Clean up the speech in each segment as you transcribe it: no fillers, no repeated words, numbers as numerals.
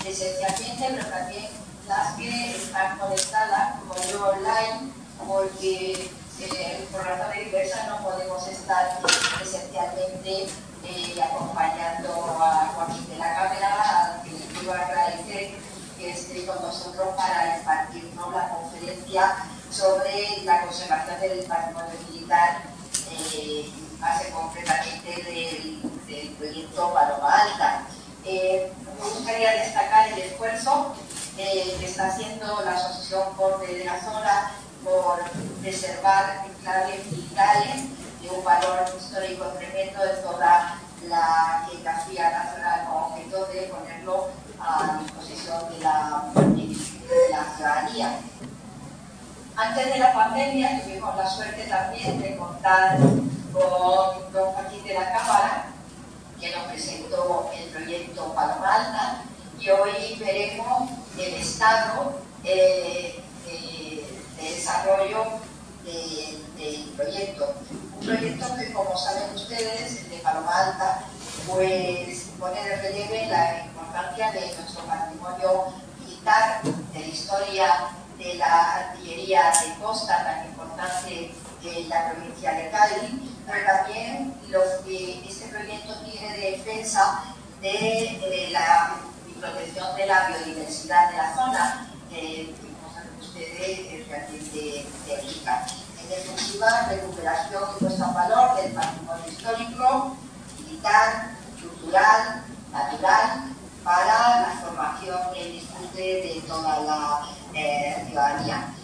esencialmente, pero también las que están conectadas como yo online, porque por razones diversas no podemos estar presencialmente acompañando a Joaquín de la Cámara, al que le quiero agradecer que esté con nosotros para impartirnos la conferencia sobre la conservación del patrimonio militar, base concretamente del proyecto Paloma Alta. Me gustaría destacar el esfuerzo que está haciendo la Asociación Conde de la Zona por preservar enclaves militares de un valor histórico tremendo de toda la geografía nacional, con objeto de ponerlo a disposición de la ciudadanía. Antes de la pandemia tuvimos la suerte también de contar con don Joaquín de la Cámara, que nos presentó el proyecto Paloma Alta, y hoy veremos el estado de desarrollo del proyecto. Un proyecto que, como saben ustedes, el de Paloma Alta, pues pone de relieve la importancia de nuestro patrimonio militar, de la historia de la artillería de costa tan importante en la provincia de Cádiz, pero también lo que este proyecto tiene de defensa de la protección de la biodiversidad de la zona, que como saben ustedes es realmente rica. En definitiva, recuperación y puesta en valor del patrimonio histórico, militar, cultural, natural, para la formación y el disfrute de toda la ciudadanía.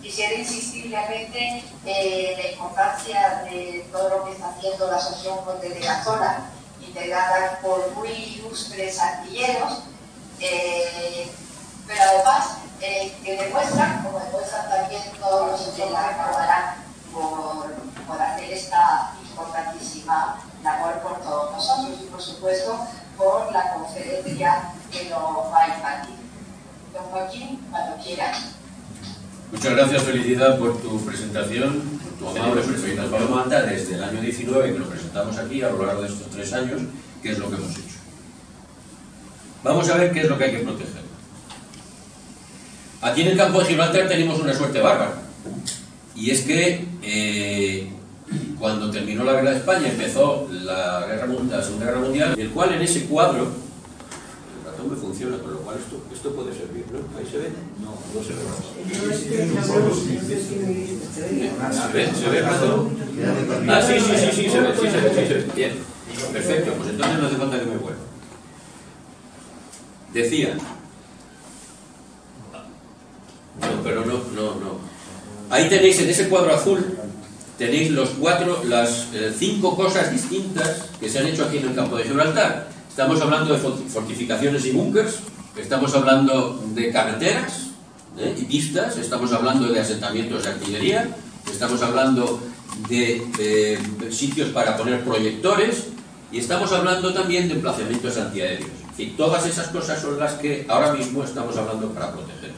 Quisiera insistir realmente en la importancia de todo lo que está haciendo la Asociación Conde de la Zona, integrada por muy ilustres artilleros, pero además que demuestran, como demuestran también todos los que la acabarán por hacer esta importantísima labor por todos nosotros y, por supuesto, por la conferencia que nos va a impartir. Don Joaquín, cuando quiera. Muchas gracias, Felicidad, por tu presentación, por tu amable presentación. Paloma Alta desde el año 19, que lo presentamos aquí, a lo largo de estos 3 años, qué es lo que hemos hecho. Vamos a ver qué es lo que hay que proteger. Aquí en el campo de Gibraltar tenemos una suerte bárbara, y es que cuando terminó la guerra de España, empezó la Segunda Guerra Mundial, el cual en ese cuadro, el ratón me funciona, con lo cual esto puede servir, ¿no? ¿Ahí se ve? No, no se ve. ¿Se ve el ratón? Ah, sí, se ve. Bien, perfecto, pues entonces no hace falta que me vuelva. Decía... No, pero no. Ahí tenéis, en ese cuadro azul, tenéis las 5 cosas distintas que se han hecho aquí en el campo de Gibraltar. Estamos hablando de fortificaciones y búnkers, estamos hablando de carreteras y pistas, estamos hablando de asentamientos de artillería, estamos hablando de sitios para poner proyectores y estamos hablando también de emplazamientos antiaéreos. En fin, todas esas cosas son las que ahora mismo estamos hablando para proteger.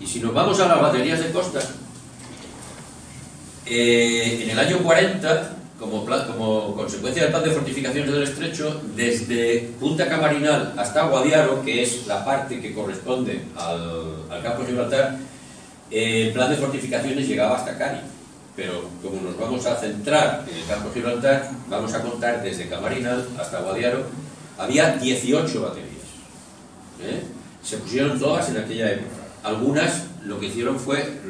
Y si nos vamos a las baterías de costa, en el año 40, como consecuencia del plan de fortificaciones del Estrecho, desde Punta Camarinal hasta Guadiaro, que es la parte que corresponde al campo de Gibraltar, el plan de fortificaciones llegaba hasta Cádiz. Pero como nos vamos a centrar en el campo de Gibraltar, vamos a contar desde Camarinal hasta Guadiaro, había 18 baterías. Se pusieron todas en aquella época. Algunas lo que hicieron fue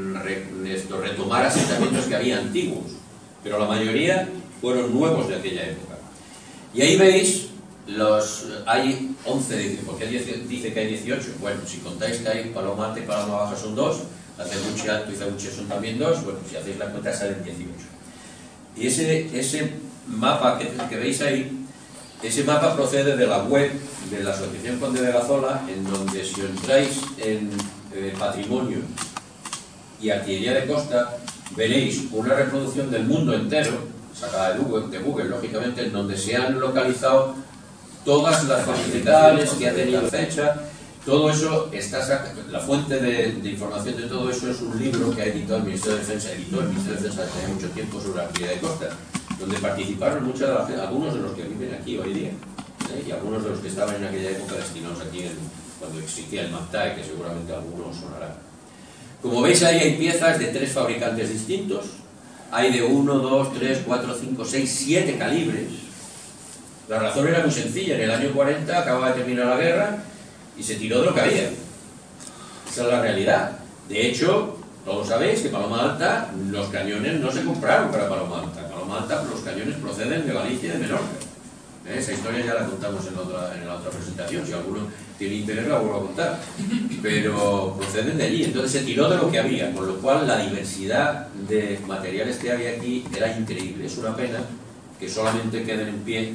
retomar asentamientos que había antiguos, pero la mayoría fueron nuevos de aquella época. Y ahí veis, hay 11, porque dice que hay 18. Bueno, si contáis que hay Paloma Alta y Paloma Baja son 2, Acebuche Alto y Acebuche son también 2, bueno, si hacéis la cuenta salen 18. Y ese mapa que veis ahí, ese mapa procede de la web de la Asociación Conde de la Zola, en donde si entráis en patrimonio y artillería de costa, veréis una reproducción del mundo entero, sacada de Google, lógicamente, en donde se han localizado todas las facilidades que ha tenido fecha. Todo eso está la fuente de información de todo eso es un libro que ha editado el Ministerio de Defensa, hace mucho tiempo, sobre la artillería de costa, donde participaron algunos de los que viven aquí hoy día. y algunos de los que estaban en aquella época destinados aquí cuando existía el MACTAE, que seguramente a algunos sonará. Como veis, ahí hay piezas de 3 fabricantes distintos, hay de 1, 2, 3, 4, 5, 6, 7 calibres. La razón era muy sencilla: en el año 40 acababa de terminar la guerra y se tiró de lo que había. Esa es la realidad. De hecho, todos sabéis que Paloma Alta, los cañones no se compraron para Paloma Alta. Paloma Alta, los cañones proceden de Galicia y de Menorca. Esa historia ya la contamos en la otra presentación. Si alguno tiene interés la vuelvo a contar. Pero proceden de allí. Entonces se tiró de lo que había, con lo cual la diversidad de materiales que había aquí era increíble. Es una pena que solamente queden en pie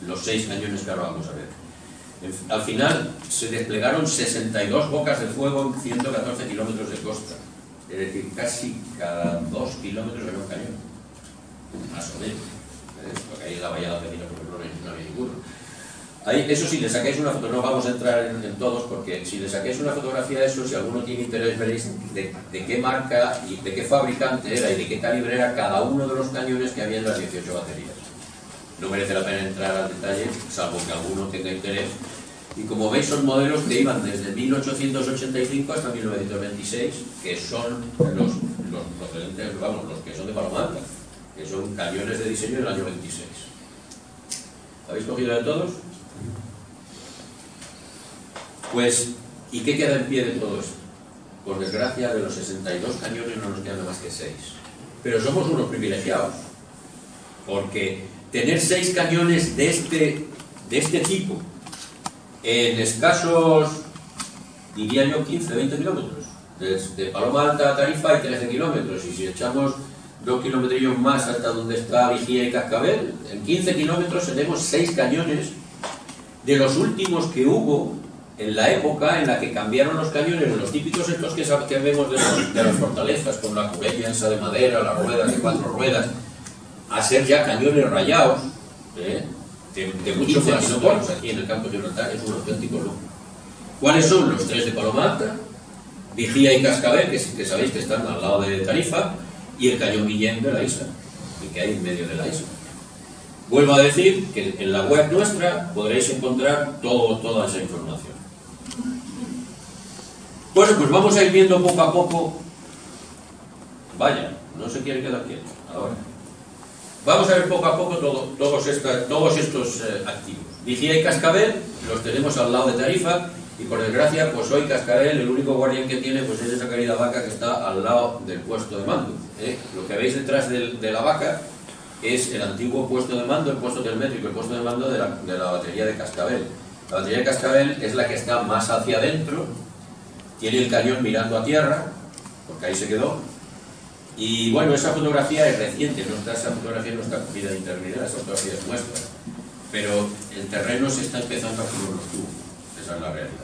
los 6 cañones que ahora vamos a ver. Al final se desplegaron 62 bocas de fuego en 114 kilómetros de costa. Es decir, casi cada 2 kilómetros era un cañón. Más o menos. Porque ahí en la bahía de Algeciras, por ejemplo, no había ninguno. Ahí, eso, si le sacáis una foto, no vamos a entrar en todos, porque si le sacáis una fotografía de eso, si alguno tiene interés, veréis de qué marca y de qué fabricante era y de qué calibre era cada uno de los cañones que había en las 18 baterías. No merece la pena entrar al detalle, salvo que alguno tenga interés. Y como veis, son modelos que iban desde 1885 hasta 1926, que son los procedentes, vamos, los que son de Paloma Alta, que son cañones de diseño del año 26. ¿Habéis cogido de todos? Pues, ¿y qué queda en pie de todo esto? Por desgracia, de los 62 cañones no nos quedan más que 6. Pero somos unos privilegiados, porque tener 6 cañones de este tipo en escasos, diría yo, 15, 20 kilómetros. Desde Paloma Alta a Tarifa hay 13 kilómetros, y si echamos 2 kilometrillos más hasta donde está Vigía y Cascabel, en 15 kilómetros tenemos 6 cañones de los últimos que hubo en la época en la que cambiaron los cañones de los típicos estos que vemos de las fortalezas, con la cubella esa de madera, las ruedas de 4 ruedas, a ser ya cañones rayados, de muchos centímetros aquí en el campo de Gibraltar. Es un auténtico lujo. ¿Cuáles son los 3 de Paloma Alta? Vigía y Cascabel, que sabéis que están al lado de Tarifa, y el cañón Guillén de la isla, y que hay en medio de la isla. Vuelvo a decir que en la web nuestra podréis encontrar toda esa información. Bueno, pues vamos a ir viendo poco a poco. Vaya, no se quiere quedar quieto ahora. Vamos a ver poco a poco todos estos activos. Vigía y Cascabel los tenemos al lado de Tarifa, y por desgracia, pues hoy Cascabel, el único guardián que tiene, pues es esa querida vaca que está al lado del puesto de mando. Lo que veis detrás de la vaca es el antiguo puesto de mando, el puesto telemétrico, el puesto de mando de la batería de Cascabel. La batería de Cascabel es la que está más hacia adentro, tiene el cañón mirando a tierra, porque ahí se quedó. Y bueno, esa fotografía es reciente, esa fotografía no está cogida de internet, esa fotografía es nuestra. Pero el terreno se está empezando a cubrir los tubos, esa es la realidad.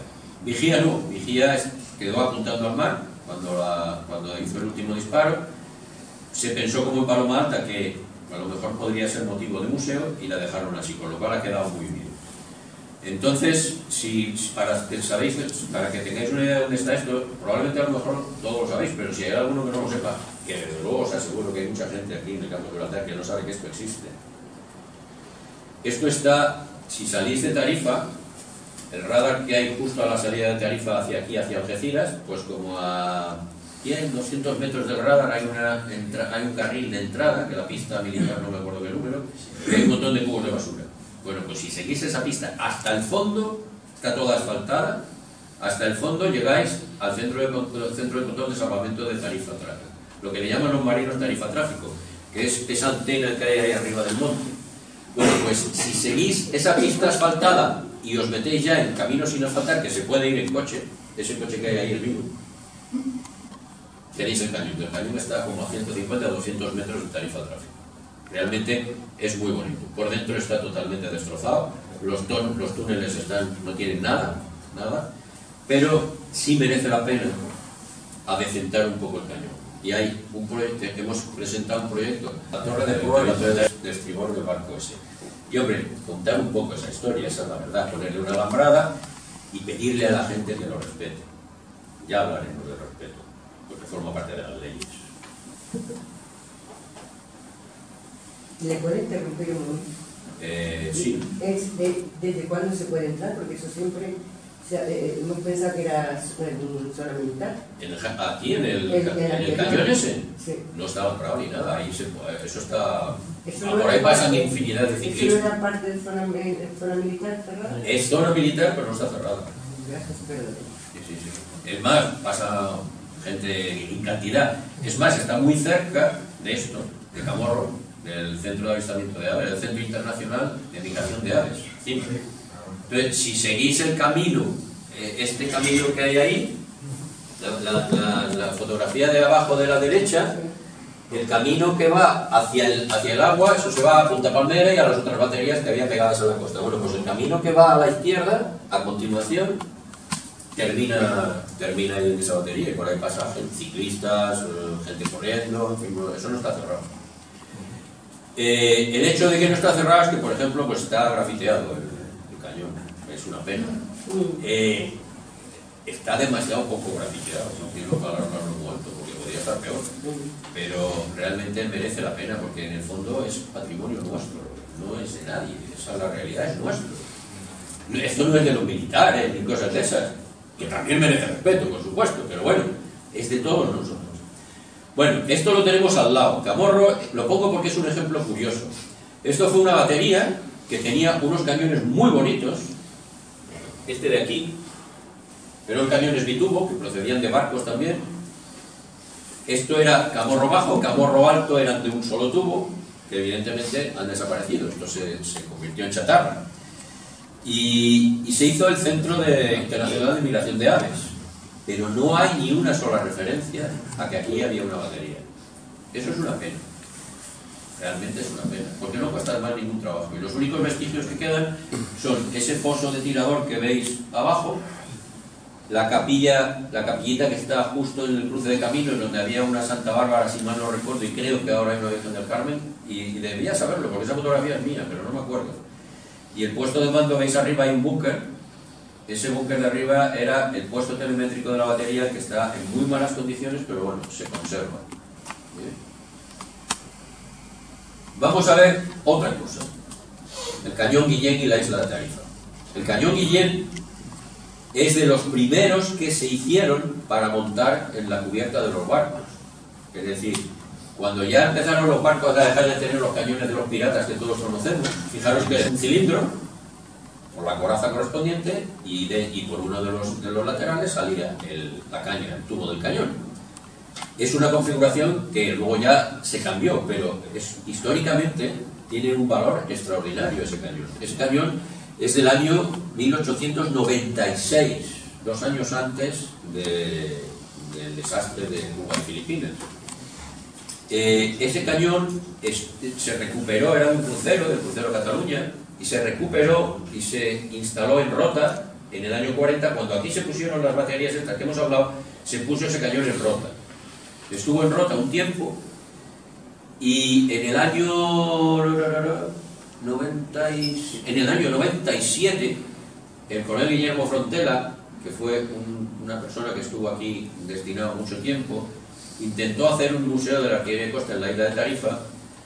Vigía no, Vigía quedó apuntando al mar cuando hizo el último disparo. Se pensó, como en Paloma Alta, que a lo mejor podría ser motivo de museo, y la dejaron así, con lo cual ha quedado muy bien. Entonces, para que tengáis una idea de dónde está esto, probablemente a lo mejor todos lo sabéis, pero si hay alguno que no lo sepa, que desde luego os aseguro que hay mucha gente aquí en el campo de Gibraltar que no sabe que esto existe. Esto está, si salís de Tarifa, el radar que hay justo a la salida de Tarifa hacia aquí, hacia Algeciras, pues como a 100, 200 metros del radar hay un carril de entrada, que la pista militar no me acuerdo qué número, y hay un montón de cubos de basura. Bueno, pues si seguís esa pista hasta el fondo, está toda asfaltada, hasta el fondo llegáis al centro de control de salvamento de Tarifa Tráfico, lo que le llaman los marinos Tarifa Tráfico, que es esa antena que hay ahí arriba del monte. Bueno, pues si seguís esa pista asfaltada y os metéis ya en camino sin asfaltar, que se puede ir en coche, ese coche que hay ahí, el mismo, tenéis el cañón. El cañón está como a 150 a 200 metros de Tarifa Tráfico. Realmente es muy bonito. Por dentro está totalmente destrozado, los túneles no tienen nada, pero sí merece la pena adecentar un poco el cañón. Y hay un proyecto, hemos presentado un proyecto, la torre de proa y la torre de estribor del barco ese. Y hombre, contar un poco esa historia, esa es la verdad, ponerle una alambrada y pedirle a la gente que lo respete. Ya hablaremos del respeto, porque forma parte de las leyes. ¿Le puedo interrumpir un momento? Sí. ¿Desde cuándo se puede entrar? Porque eso siempre hemos pensado que era zona militar. Aquí en el cañón ese, sí. No estaba cerrado ni nada, ahí eso está... Eso por ahí pasan infinidad de ciclistas. ¿Eso no era parte de zona militar cerrada? Es zona militar, pero no está cerrada. Gracias, perdón. Sí. Es más, pasa gente en cantidad. Es más, está muy cerca de esto, de Camorro, del Centro de Avistamiento de Aves, del Centro Internacional de Migración de Aves. Entonces, si seguís el camino, este camino que hay ahí, la fotografía de abajo de la derecha, el camino que va hacia el agua, eso se va a Punta Palmera y a las otras baterías que había pegadas a la costa. Bueno, pues el camino que va a la izquierda, a continuación, termina ahí en esa batería y por ahí pasa ciclistas, gente corriendo, en fin, eso no está cerrado. El hecho de que no está cerrado es que, por ejemplo, pues está grafiteado el cañón, es una pena. Está demasiado poco grafiteado, no quiero alarmarlo muerto porque podría estar peor, pero realmente merece la pena porque en el fondo es patrimonio nuestro, no es de nadie, esa es la realidad, es nuestro. Esto no es de los militares ni cosas de esas, que también merece respeto, por supuesto, pero bueno, es de todos nosotros. Bueno, esto lo tenemos al lado. Camorro, lo pongo porque es un ejemplo curioso. Esto fue una batería que tenía unos cañones muy bonitos, este de aquí, pero eran cañones bitubo, que procedían de barcos también. Esto era Camorro bajo, Camorro alto eran de un solo tubo, que evidentemente han desaparecido, esto se convirtió en chatarra. Y se hizo el Centro Internacional de Migración de Aves, pero no hay ni una sola referencia a que aquí había una batería. Eso es una pena, realmente es una pena, porque no cuesta además ningún trabajo. Y los únicos vestigios que quedan son ese foso de tirador que veis abajo, la capillita que está justo en el cruce de caminos, donde había una Santa Bárbara, si mal no recuerdo, y creo que ahora hay una Virgen del Carmen, y debería saberlo, porque esa fotografía es mía, pero no me acuerdo. Y el puesto de mando, veis arriba hay un búnker. Ese búnker de arriba era el puesto telemétrico de la batería, que está en muy malas condiciones, pero bueno, se conserva. ¿Bien? Vamos a ver otra cosa. El cañón Guillén y la isla de Tarifa. El cañón Guillén es de los primeros que se hicieron para montar en la cubierta de los barcos. Es decir, cuando ya empezaron los barcos a dejar de tener los cañones de los piratas que todos conocemos, fijaros que es un cilindro, por la coraza correspondiente, y por uno de los laterales salía la caña, el tubo del cañón. Es una configuración que luego ya se cambió, pero históricamente tiene un valor extraordinario ese cañón. Ese cañón es del año 1896, 2 años antes del desastre de Cuba y Filipinas. Ese cañón se recuperó, era un crucero, del crucero Cataluña, y se recuperó y se instaló en Rota en el año 40, cuando aquí se pusieron las baterías estas que hemos hablado, se puso ese cañón en Rota. Estuvo en Rota un tiempo, y en el año 97, el coronel Guillermo Frontela, que fue una persona que estuvo aquí destinado mucho tiempo, intentó hacer un museo de la artillería de costa en la isla de Tarifa,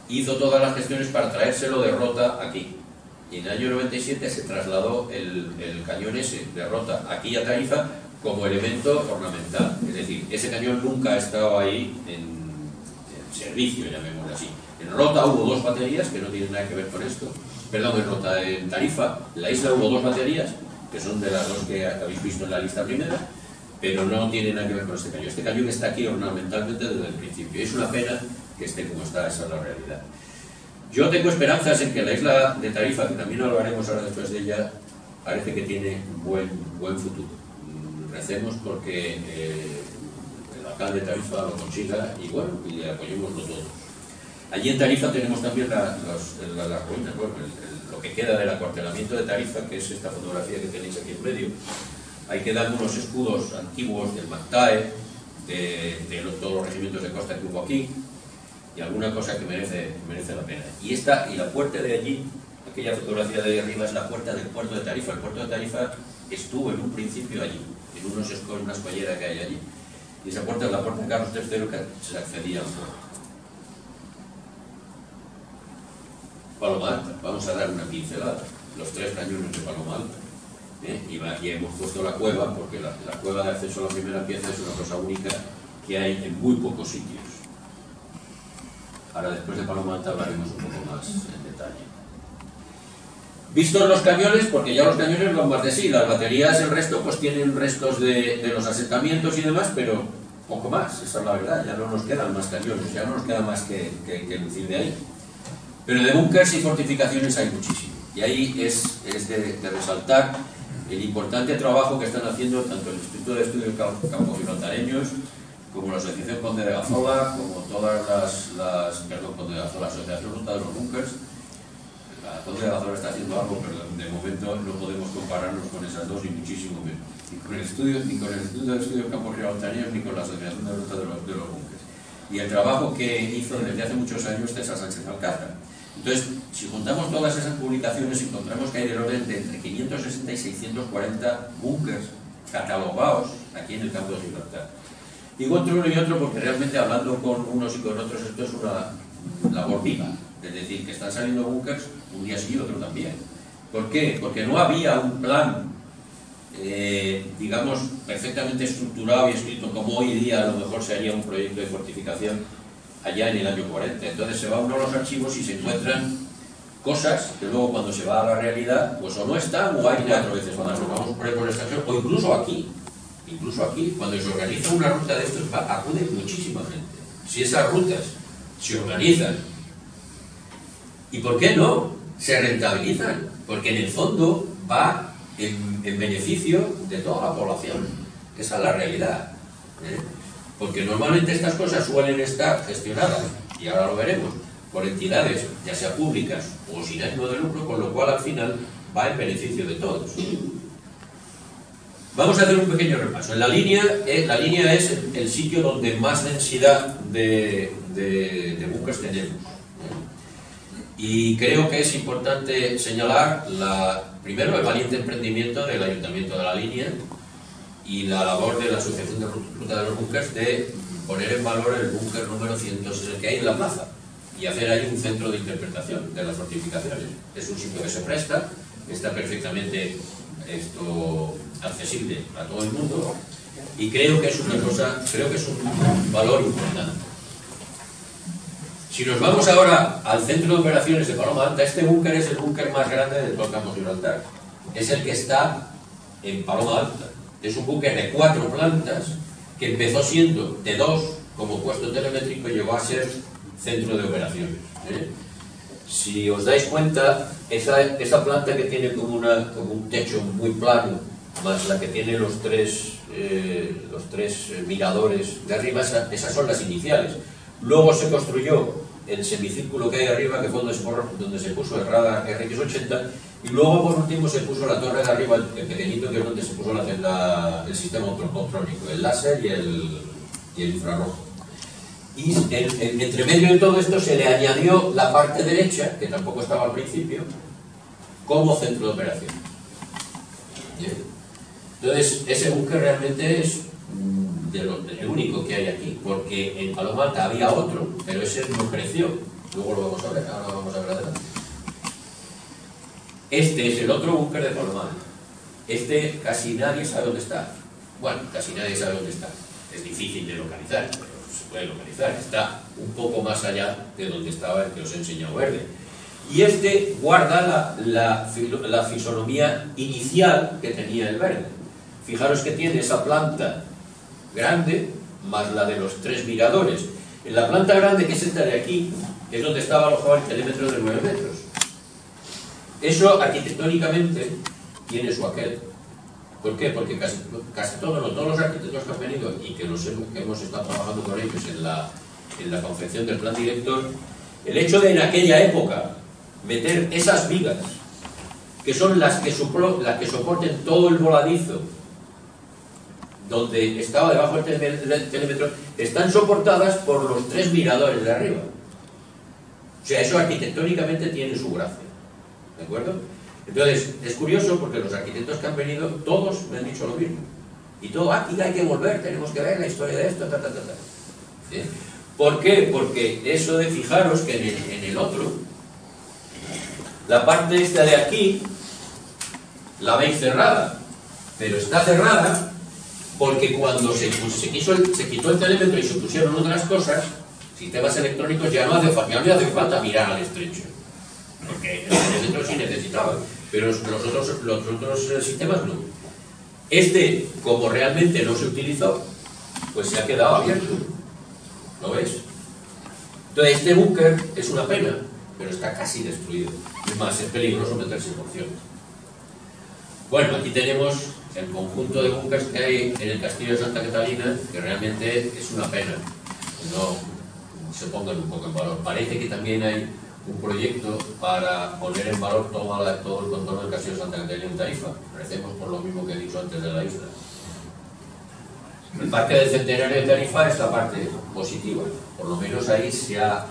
hizo todas las gestiones para traérselo de Rota aquí. Y en el año 97 se trasladó el cañón ese de Rota aquí a Tarifa como elemento ornamental. Es decir, ese cañón nunca ha estado ahí en servicio, llamémoslo así. En Rota hubo 2 baterías que no tienen nada que ver con esto. Perdón, en Tarifa, en la isla hubo 2 baterías, que son de las 2 que habéis visto en la lista primera, pero no tiene nada que ver con este cañón. Este cañón está aquí ornamentalmente desde el principio. Y es una pena que esté como está, esa es la realidad. Yo tengo esperanzas en que la isla de Tarifa, que también hablaremos ahora después de ella, parece que tiene buen futuro. Recemos porque el alcalde de Tarifa lo consiga y bueno, y apoyémoslo todos. Allí en Tarifa tenemos también las ruinas, bueno, lo que queda del acuartelamiento de Tarifa, que es esta fotografía que tenéis aquí en medio. Ahí quedan unos escudos antiguos del Mactae, de todos los regimientos de costa que hubo aquí, y alguna cosa que merece la pena. Y la puerta de allí, aquella fotografía de ahí arriba, es la puerta del puerto de Tarifa. El puerto de Tarifa estuvo en un principio allí, en una escollera que hay allí. Y esa puerta es la puerta de Carlos III, que se accedía al puerto. Paloma Alta. Vamos a dar una pincelada. Los 3 cañones de Paloma Alta. Y hemos puesto la cueva, porque la cueva de acceso a la primera pieza es una cosa única que hay en muy pocos sitios. Ahora, después de Paloma Alta, hablaremos un poco más en detalle. Vistos los cañones, porque ya los cañones van más de sí, las baterías, el resto, pues tienen restos de los asentamientos y demás, pero poco más, esa es la verdad, ya no nos quedan más cañones, ya no nos queda más que lucir de ahí. Pero de búnkers y fortificaciones hay muchísimo, y ahí es de resaltar el importante trabajo que están haciendo tanto el Instituto de Estudios Campos Gibraltareños, como la Asociación Conde de Gazola, como todas la Asociación Ruta de los Búnkers. La Conde de Gazola está haciendo algo, pero de momento no podemos compararnos con esas dos, ni muchísimo menos. Ni con el Instituto de Estudios Campos Gibraltareños, ni con la Asociación de Ruta de los Búnkers. Y el trabajo que hizo desde hace muchos años César Sánchez Alcázar. Entonces, si juntamos todas esas publicaciones, encontramos que hay del orden de entre 560 y 640 búnkers catalogados aquí en el campo de Gibraltar. Digo entre uno y otro porque realmente hablando con unos y con otros esto es una labor viva. Es decir, que están saliendo búnkers un día sí y otro también. ¿Por qué? Porque no había un plan, digamos, perfectamente estructurado y escrito como hoy día a lo mejor se haría un proyecto de fortificación allá en el año 40. Entonces se va uno a los archivos y se encuentran cosas que luego cuando se va a la realidad, pues o no están o hay 4 veces más. Vamos por extensión, o incluso aquí, cuando se organiza una ruta de estos, acude muchísima gente. Si esas rutas se organizan, ¿y por qué no? Se rentabilizan, porque en el fondo va en beneficio de toda la población. Esa es la realidad. Porque normalmente estas cosas suelen estar gestionadas, y ahora lo veremos, por entidades, ya sea públicas o sin ánimo de lucro, con lo cual al final va en beneficio de todos. Vamos a hacer un pequeño repaso. La línea es el sitio donde más densidad de búnkers tenemos. Y creo que es importante señalar primero el valiente emprendimiento del Ayuntamiento de la Línea y la labor de la Asociación de Ruta de los Búnkers de poner en valor el búnker número 160 que hay en la plaza y hacer ahí un centro de interpretación de las fortificaciones. Es un sitio que se presta, está perfectamente accesible a todo el mundo y creo que es un valor importante. Si nos vamos ahora al centro de operaciones de Paloma Alta, este búnker es el búnker más grande de todo el campo de Gibraltar. Es el que está en Paloma Alta. Es un búnker de 4 plantas que empezó siendo de 2 como puesto telemétrico y llegó a ser centro de operaciones. Si os dais cuenta, esa planta que tiene como un techo muy plano, más la que tiene los tres miradores de arriba, esas son las iniciales. Luego se construyó el semicírculo que hay arriba, que fue donde se puso el radar RX-80, y luego por último se puso la torre de arriba, el pequeñito, que es donde se puso el sistema optrónico, el láser y el infrarrojo. Y entre medio de todo esto se le añadió la parte derecha, que tampoco estaba al principio, como centro de operaciones. Bien. Entonces, ese búnker realmente es el único que hay aquí, porque en Paloma Alta había otro, pero ese no creció. Luego lo vamos a ver, ahora lo vamos a ver adelante. Este es el otro búnker de Paloma Alta. Este casi nadie sabe dónde está. Bueno, casi nadie sabe dónde está. Es difícil de localizar, pero se puede localizar. Está un poco más allá de donde estaba el que os he enseñado verde. Y este guarda la fisonomía inicial que tenía el verde. Fijaros que tiene esa planta grande, más la de los 3 miradores. En la planta grande, que es esta de aquí, es donde estaba alojado el telémetro de 9 metros. Eso arquitectónicamente tiene su aquel. ¿Por qué? Porque casi todos los arquitectos que han venido y que hemos estado trabajando con ellos en la confección del plan director, el hecho de en aquella época meter esas vigas, que son las que soporten todo el voladizo donde estaba debajo del telémetro, están soportadas por los 3 miradores de arriba. O sea, eso arquitectónicamente tiene su gracia. ¿De acuerdo? Entonces, es curioso porque los arquitectos que han venido, todos me han dicho lo mismo. Y todo, aquí hay que volver, tenemos que ver la historia de esto, ¿Sí? ¿Por qué? Porque eso de fijaros que en el otro, la parte esta de aquí la veis cerrada, pero está cerrada porque cuando se quitó el telémetro y se pusieron otras cosas, sistemas electrónicos, ya no hace falta mirar al estrecho, porque el telémetro sí necesitaba, pero los otros sistemas no. Este, como realmente no se utilizó, pues se ha quedado abierto. ¿Lo ves? Entonces este búnker es una pena, pero está casi destruido. Es más, es peligroso meterse por cierto. Bueno, aquí tenemos el conjunto de búnkers que hay en el castillo de Santa Catalina, que realmente es una pena que no se pongan un poco en valor. Parece que también hay un proyecto para poner en valor todo el contorno del castillo de Santa Catalina en Tarifa. Recemos por lo mismo que he dicho antes de la isla. El parque del centenario de Tarifa es la parte positiva, por lo menos ahí se ha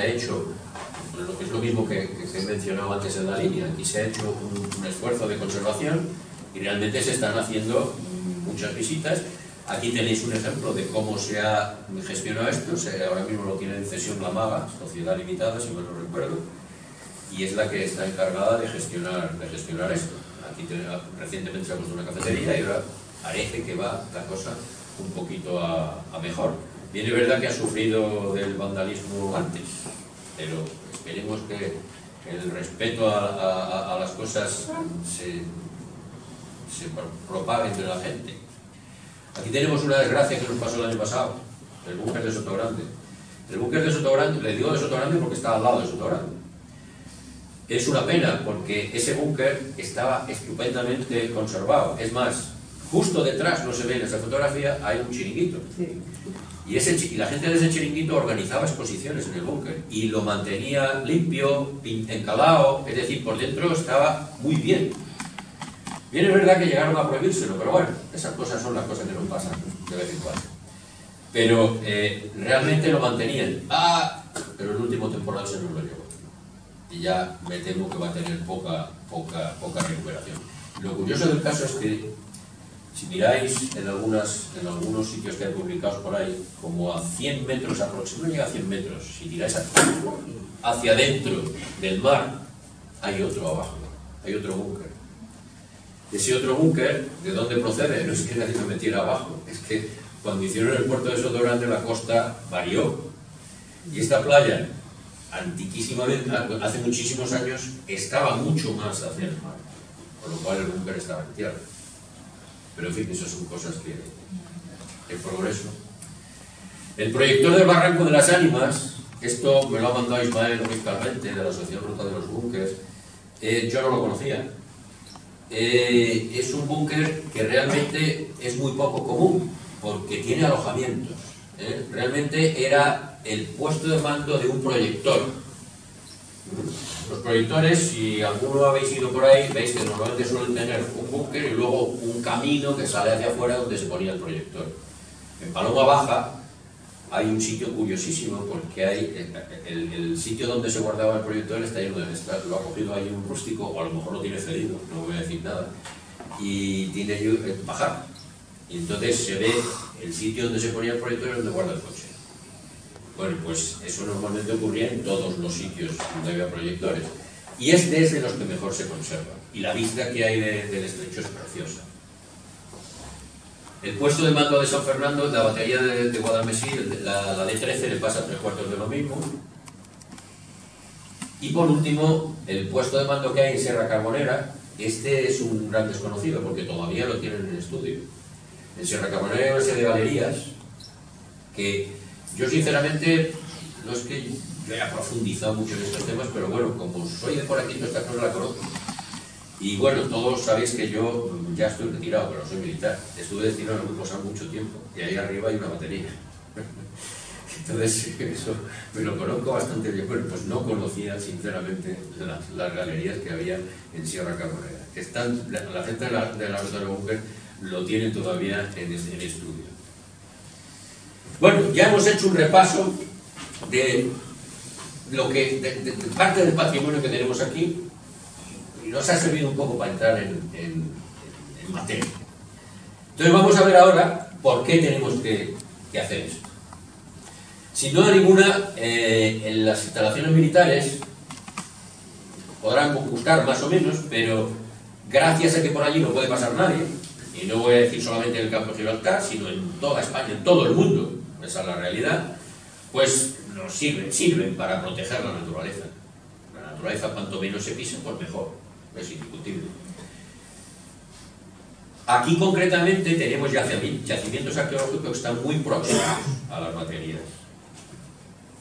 hecho lo que es lo mismo que he mencionado antes en la línea. Aquí se ha hecho un esfuerzo de conservación y realmente se están haciendo muchas visitas. Aquí tenéis un ejemplo de cómo se ha gestionado esto. Ahora mismo lo tiene en cesión La Maga, sociedad limitada, si mal no recuerdo, y es la que está encargada de gestionar esto. Aquí recientemente se ha puesto una cafetería y ahora parece que va la cosa un poquito a mejor. Bien, es verdad que ha sufrido del vandalismo antes, pero esperemos que el respeto a las cosas se propague entre la gente. Aquí tenemos una desgracia que nos pasó el año pasado, el búnker de Sotogrande. El búnker de Sotogrande, le digo de Sotogrande porque está al lado de Sotogrande. Es una pena porque ese búnker estaba estupendamente conservado. Es más, justo detrás, no se ve en esa fotografía, hay un chiringuito. Sí. Y la gente de ese chiringuito organizaba exposiciones en el búnker y lo mantenía limpio, encalado, es decir, por dentro estaba muy bien. Bien, es verdad que llegaron a prohibírselo, pero bueno, esas cosas son las cosas que nos pasan de vez en cuando. Pero realmente lo mantenían. Pero el último temporal se nos lo llevó. Y ya me temo que va a tener poca recuperación. Lo curioso del caso es que, si miráis en algunos sitios que hay publicados por ahí, como a 100 metros aproximadamente, no llega a 100 metros, si tiráis hacia adentro del mar, hay otro abajo, hay otro búnker. Ese otro búnker, ¿de dónde procede? No es que nadie se metiera abajo, es que cuando hicieron el puerto de Sotogrande la costa varió. Y esta playa, antiquísimamente, hace muchísimos años, estaba mucho más hacia el mar, con lo cual el búnker estaba en tierra. Pero en fin, esas son cosas que progreso. El proyector del Barranco de las Ánimas, esto me lo ha mandado Ismael Carrente, de la Asociación Ruta de los Búnkers, yo no lo conocía. Es un búnker que realmente es muy poco común, porque tiene alojamientos. Realmente era el puesto de mando de un proyector. Los proyectores, si alguno habéis ido por ahí, veis que normalmente suelen tener un búnker y luego un camino que sale hacia afuera donde se ponía el proyector. En Paloma Baja hay un sitio curiosísimo porque hay el sitio donde se guardaba el proyector está lleno de lo ha cogido ahí un rústico, o a lo mejor lo tiene cedido, no voy a decir nada, y tiene bajar. Y entonces se ve el sitio donde se ponía el proyector y donde guarda el coche. Bueno, pues eso normalmente ocurría en todos los sitios donde había proyectores. Y este es de los que mejor se conserva. Y la vista que hay del estrecho es preciosa. El puesto de mando de San Fernando, la batería de Guadalmesí, la D13 le pasa 3/4 de lo mismo. Y por último, el puesto de mando que hay en Sierra Carbonera, este es un gran desconocido porque todavía lo tienen en estudio. En Sierra Carbonera hay una serie de galerías que yo sinceramente, no es que yo haya profundizado mucho en estos temas, pero bueno, como soy de por aquí, esta cosa la conozco. Y bueno, todos sabéis que yo ya estoy retirado, pero soy militar. Estuve destinado a pasar mucho tiempo y ahí arriba hay una batería. Entonces, eso me lo conozco bastante bien. Bueno, pues no conocía sinceramente las galerías que había en Sierra Carbonera. La gente de la Ruta del Búnker lo tiene todavía en estudio. Bueno, ya hemos hecho un repaso de parte del patrimonio que tenemos aquí y nos ha servido un poco para entrar en materia. Entonces vamos a ver ahora por qué tenemos que hacer esto. Sin duda ninguna, en las instalaciones militares podrán gustar más o menos, pero gracias a que por allí no puede pasar nadie, y no voy a decir solamente en el campo de Gibraltar, sino en toda España, en todo el mundo, esa es la realidad, pues nos sirven para proteger la naturaleza. La naturaleza, cuanto menos se pise, pues mejor, es indiscutible. Aquí concretamente tenemos yacimientos arqueológicos que están muy próximos a las baterías.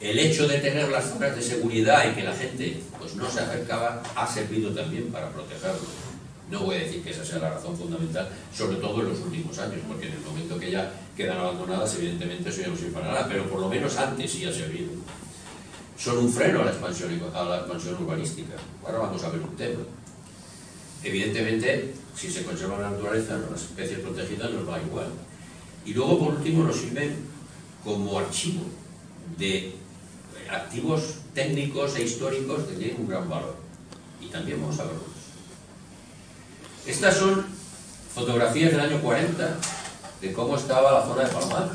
El hecho de tener las zonas de seguridad y que la gente pues, no se acercaba ha servido también para protegerlos. No voy a decir que esa sea la razón fundamental, sobre todo en los últimos años, porque en el momento que ya quedan abandonadas, evidentemente eso ya no sirve para nada, pero por lo menos antes sí ha servido. Son un freno a la expansión urbanística. Ahora vamos a ver un tema. Evidentemente, si se conserva la naturaleza, las especies protegidas nos va igual. Y luego, por último, nos sirven como archivo de activos técnicos e históricos que tienen un gran valor. Y también vamos a verlos. Estas son fotografías del año 40 de cómo estaba la zona de Palomar.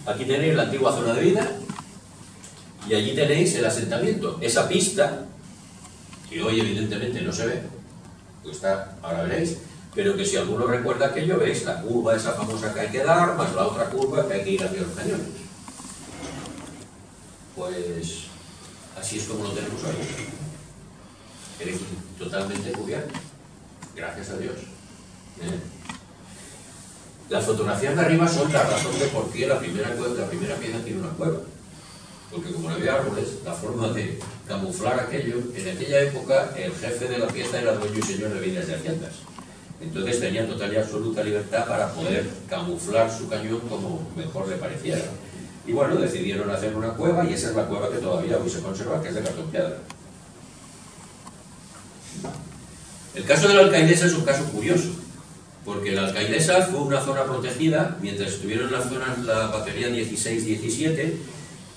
Aquí tenéis la antigua zona de vida y allí tenéis el asentamiento. Esa pista, que hoy evidentemente no se ve, pues está, ahora veréis, pero que si alguno recuerda aquello, veis la curva esa famosa que hay que dar, más la otra curva que hay que ir hacia los cañones. Pues así es como lo tenemos hoy. Eres totalmente cubierto, gracias a Dios. Las fotografías de arriba son la razón de por qué la primera pieza tiene una cueva. Porque como no había árboles, la forma de camuflar aquello, en aquella época el jefe de la pieza era dueño y señor de bienes de haciendas. Entonces tenía total y absoluta libertad para poder camuflar su cañón como mejor le pareciera. Y bueno, decidieron hacer una cueva y esa es la cueva que todavía hoy se conserva, que es de cartón piedra. El caso de la Alcaidesa es un caso curioso, porque la Alcaidesa fue una zona protegida, mientras estuvieron en las zonas la batería 16-17,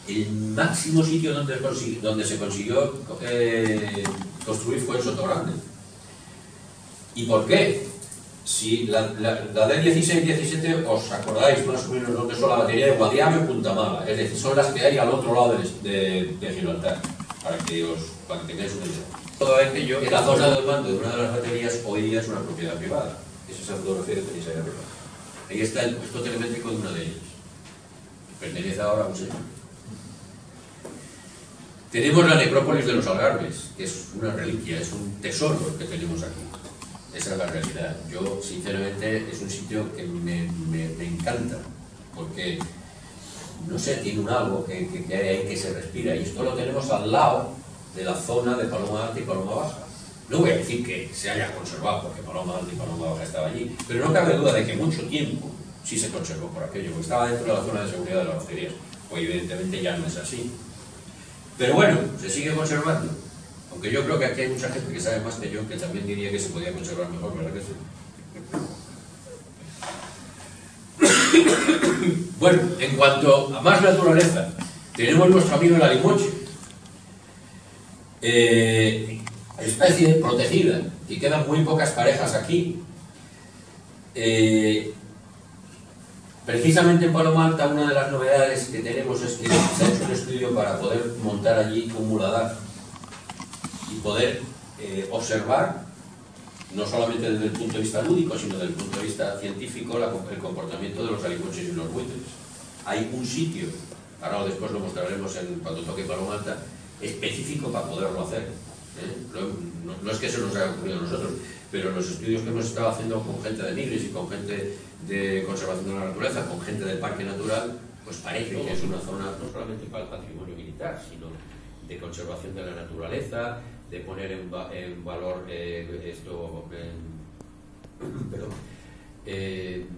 el máximo sitio donde se consiguió construir fue en Sotogrande. ¿Y por qué? Si la de 16-17, os acordáis más o menos dónde son la batería de Guadiaro y Punta Mala, es decir, son las que hay al otro lado de Gibraltar, para que tengáis una idea. Todo aquello, en la zona del mando de una de las baterías, hoy día es una propiedad privada. Esa es la fotografía que tenéis ahí arriba. Ahí está el puesto telemétrico de una de ellas. Pertenece ahora a un señor. Tenemos la necrópolis de los Algarbes, que es una reliquia, es un tesoro que tenemos aquí. Esa es la realidad. Yo, sinceramente, es un sitio que me encanta, porque, no sé, tiene un algo que hay ahí que se respira, y esto lo tenemos al lado de la zona de Paloma Alta y Paloma Baja. No voy a decir que se haya conservado, porque Paloma Alta y Paloma Baja estaba allí, pero no cabe duda de que mucho tiempo sí se conservó por aquello, porque estaba dentro de la zona de seguridad de las hosterías. Hoy, evidentemente, ya no es así. Pero bueno, se sigue conservando. Aunque yo creo que aquí hay mucha gente que sabe más que yo, que también diría que se podía conservar mejor, ¿verdad que sí? Bueno, en cuanto a más naturaleza, tenemos nuestro amigo el alimoche. Especie protegida, y quedan muy pocas parejas aquí. Precisamente en Paloma Alta, una de las novedades que tenemos es que se ha hecho un estudio para poder montar allí un muladar y poder observar, no solamente desde el punto de vista lúdico, sino desde el punto de vista científico, el comportamiento de los alimoches y los buitres. Hay un sitio, ahora después lo mostraremos cuando toque Paloma Alta, específico para poderlo hacer. No es que se nos haya ocurrido a nosotros, pero los estudios que hemos estado haciendo con gente de Nigris y con gente de conservación de la naturaleza, con gente del parque natural, pues parece que es una zona no solamente para el patrimonio militar, sino de conservación de la naturaleza, de poner en valor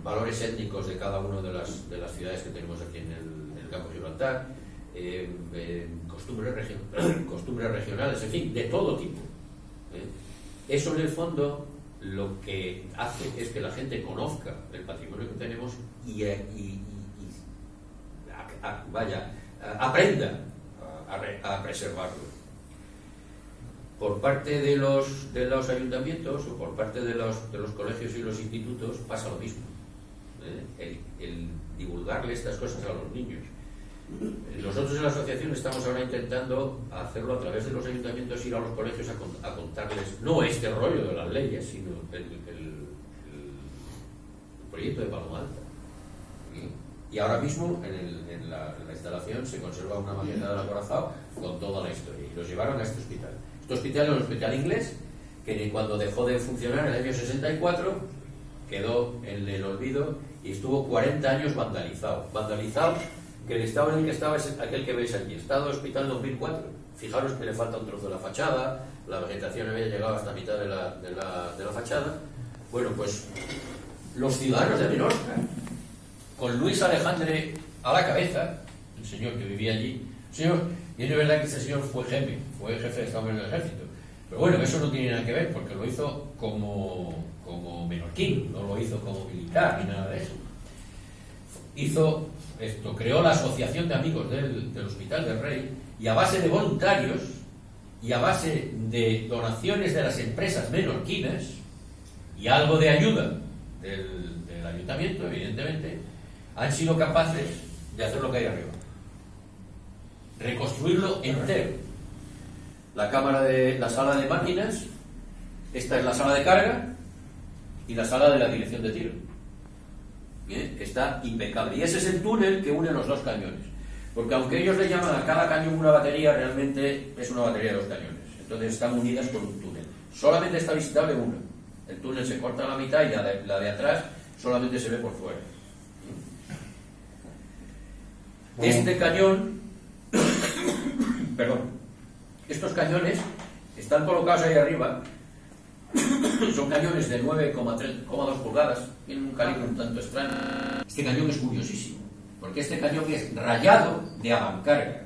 valores étnicos de cada una de las ciudades que tenemos aquí en el campo de Gibraltar, costumbres regionales, en fin, de todo tipo. Eso en el fondo lo que hace es que la gente conozca el patrimonio que tenemos y aprenda a preservarlo. Por parte de los ayuntamientos o por parte de los colegios y los institutos pasa lo mismo. El divulgarle estas cosas a los niños. Nosotros en la asociación estamos ahora intentando hacerlo a través de los ayuntamientos, ir a los colegios a contarles, no este rollo de las leyes, sino el proyecto de Palma Alta. Y ahora mismo en la instalación se conserva una maqueta del acorazado con toda la historia. Y los llevaron a este hospital. Este hospital es un hospital inglés que cuando dejó de funcionar en el año 64 quedó en el olvido y estuvo 40 años vandalizado. Vandalizado, que el estado en el que estaba es aquel que veis aquí, estado de hospital 2004. Fijaros que le falta un trozo de la fachada, la vegetación había llegado hasta mitad de la fachada. Bueno, pues los ciudadanos de Menorca, con Luis Alejandre a la cabeza, el señor que vivía allí, señor, y es verdad que ese señor fue jefe de Estado en el ejército, pero bueno, eso no tiene nada que ver, porque lo hizo como menorquín, no lo hizo como militar ni nada de eso. Hizo esto, creó la Asociación de Amigos del Hospital del Rey, y a base de voluntarios y a base de donaciones de las empresas menorquinas y algo de ayuda del ayuntamiento, evidentemente, han sido capaces de hacer lo que hay arriba. Reconstruirlo entero. La sala de máquinas, esta es la sala de carga y la sala de la dirección de tiro. Bien, está impecable. Y ese es el túnel que une los dos cañones. Porque aunque ellos le llaman a cada cañón una batería, realmente es una batería de dos cañones. Entonces están unidas por un túnel. Solamente está visitable una. El túnel se corta a la mitad y la de atrás solamente se ve por fuera. Este cañón, perdón, estos cañones están colocados ahí arriba, son cañones de 9,2 pulgadas, tienen un calibre un tanto extraño. Este cañón es curiosísimo, porque este cañón es rayado de avancarga,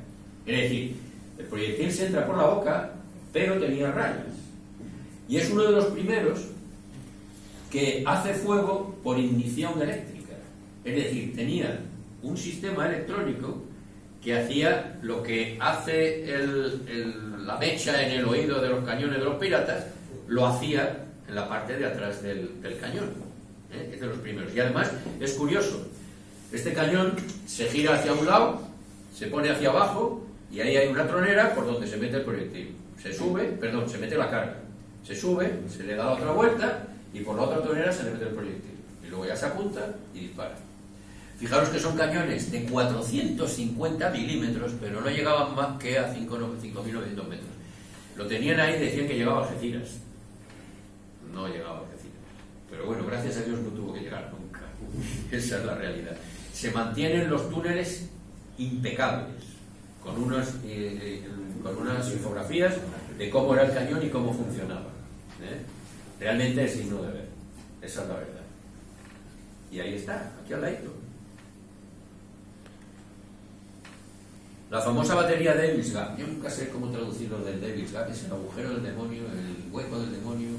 es decir, el proyectil se entra por la boca, pero tenía rayas, y es uno de los primeros que hace fuego por ignición eléctrica, es decir, tenía un sistema electrónico que hacía lo que hace la mecha en el oído de los cañones de los piratas, lo hacía en la parte de atrás del cañón. Es de los primeros. Y además es curioso, este cañón se gira hacia un lado, se pone hacia abajo y ahí hay una tronera por donde se mete el proyectil. Se mete la carga. Se sube, se le da la otra vuelta y por la otra tronera se le mete el proyectil. Y luego ya se apunta y dispara. Fijaros que son cañones de 450 milímetros, pero no llegaban más que a 5.900 metros. Lo tenían ahí y decían que llegaba a Algeciras. No llegaba a Algeciras. Pero bueno, gracias a Dios no tuvo que llegar nunca. Esa es la realidad. Se mantienen los túneles impecables, con unas infografías de cómo era el cañón y cómo funcionaba. Realmente es digno de ver. Esa es la verdad. Y ahí está, aquí al ladito. La famosa batería Devil's Gap. Yo nunca sé cómo traducirlo del Devil's Gap, es el agujero del demonio, el hueco del demonio,